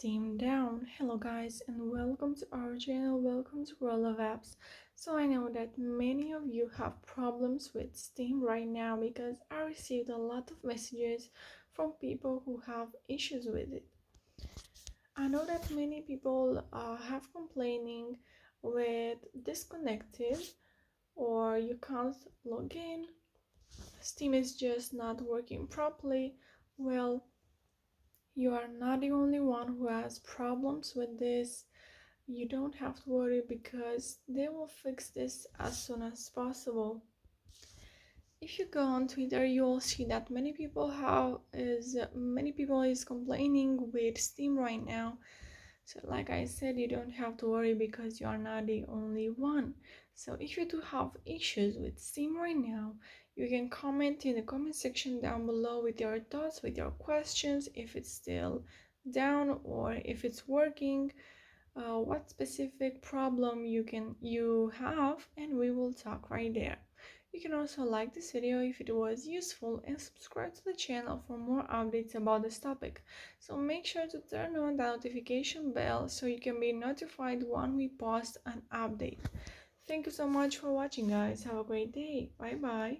Steam down. Hello guys and welcome to our channel, welcome to World of Apps. So I know that many of you have problems with Steam right now because I received a lot of messages from people who have issues with it. I know that many people have complaining with disconnected or you can't log in, Steam is just not working properly. Well, you are not the only one who has problems with this. You don't have to worry because they will fix this as soon as possible. If you go on Twitter, you will see that many people is complaining with Steam right now. So like I said, you don't have to worry because you are not the only one. So if you do have issues with Steam right now, you can comment in the comment section down below with your thoughts, with your questions, if it's still down or if it's working, what specific problem you have, and we will talk right there. You can also like this video if it was useful and subscribe to the channel for more updates about this topic. So make sure to turn on the notification bell so you can be notified when we post an update. Thank you so much for watching guys. Have a great day. Bye bye.